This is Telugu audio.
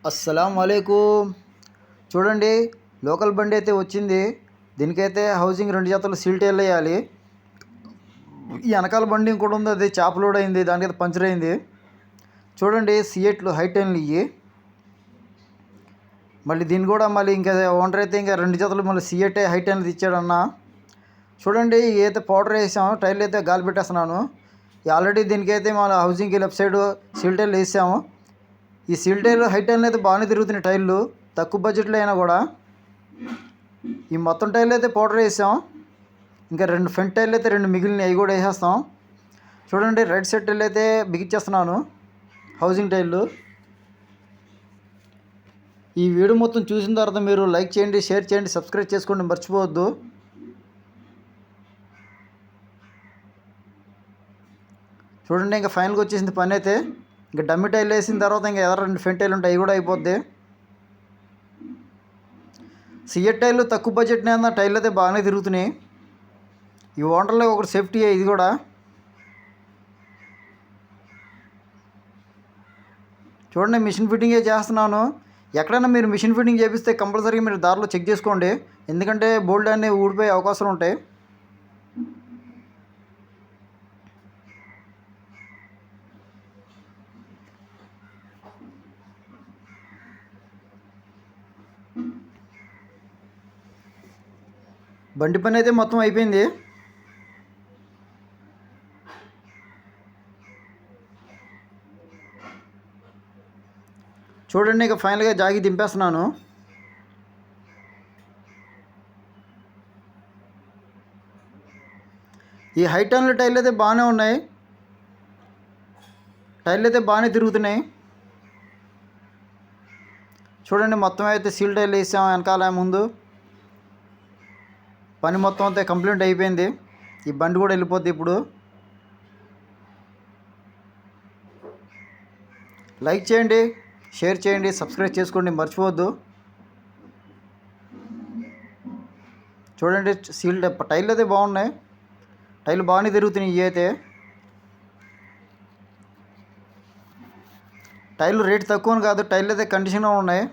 అస్సలం వాలేకుమ్. చూడండి, లోకల్ బండి అయితే వచ్చింది. దీనికైతే హౌసింగ్ 2 జతలు సీల్ టైర్లు వేయాలి. ఈ వెనకాల బండి ఇంకోటి ఉంది, అది చాప లోడ్ అయింది, దానికైతే పంచర్ అయింది. చూడండి, సిఎట్లు హై టైర్లు ఇవి. మళ్ళీ దీన్ని కూడా మళ్ళీ ఇంకా ఓనర్ అయితే ఇంకా 2 జతలు మళ్ళీ సిఎట్ హై టైర్లు ఇచ్చాడన్న. చూడండి, అయితే పౌడర్ వేసాము, టైర్లు అయితే గాలి పెట్టేస్తున్నాను. ఆల్రెడీ దీనికైతే మన హౌసింగ్కి లెఫ్ట్ సైడ్ సీల్ టైర్లు వేసాము. ఈ సీల్ టైర్లు హై టైర్లు అయితే బాగానే తిరుగుతున్నాయి. టైర్లు తక్కువ బడ్జెట్లో అయినా కూడా ఈ మొత్తం టైర్లు అయితే పౌడర్ వేసాం. ఇంకా 2 ఫ్రంట్ టైర్లు అయితే 2 మిగిలినవి, అవి కూడా వేసేస్తాం. చూడండి, రైట్ సైడ్ టైర్లు అయితే బిగించేస్తున్నాను, హౌసింగ్ టైర్లు. ఈ వీడియో మొత్తం చూసిన తర్వాత మీరు లైక్ చేయండి, షేర్ చేయండి, సబ్స్క్రైబ్ చేసుకోండి, మర్చిపోవద్దు. చూడండి, ఇంకా ఫైనల్గా వచ్చేసింది పని అయితే. ఇంకా డమ్మి టైర్లు వేసిన తర్వాత ఇంకా ఎదర 2 ఫ్రంట్ టైర్లు ఉంటాయి, అవి కూడా అయిపోద్ది. సిఎట్ టైర్లు తక్కువ బడ్జెట్నే అన్న, టైర్లు అయితే బాగానే తిరుగుతున్నాయి. ఈ ఓనర్లో ఒకటి సేఫ్టీ ఇది కూడా. చూడండి, మిషన్ ఫిట్టింగే చేస్తున్నాను. ఎక్కడైనా మీరు మిషన్ ఫిట్టింగ్ చేపిస్తే కంపల్సరీగా మీరు దారిలో చెక్ చేసుకోండి, ఎందుకంటే బోల్డ్ అనేవి ఊడిపోయే అవకాశాలు ఉంటాయి. బండి పని అయితే మొత్తం అయిపోయింది. చూడండి, ఇక ఫైనల్గా జాగి దింపేస్తున్నాను. ఈ హై టర్న్ల టైర్లు అయితే బాగానే ఉన్నాయి, టైర్లు అయితే బాగానే తిరుగుతున్నాయి. చూడండి, మొత్తం అయితే సీల్ టైర్లు వేసాం వెనకాల ముందు. పని మొత్తం అంతా కంప్లీట్ అయిపోయింది. ఈ బండి కూడా వెళ్ళిపోద్ది ఇప్పుడు. లైక్ చేయండి, షేర్ చేయండి, సబ్స్క్రైబ్ చేసుకోండి, మర్చిపోవద్దు. చూడండి, సీల్ టైర్లు అయితే బాగున్నాయి, టైర్లు బాగానే తిరుగుతున్నాయి. ఇవి అయితే టైర్లు రేటు తక్కువ కాదు, టైర్లు అయితే కండిషన్గా ఉన్నాయి.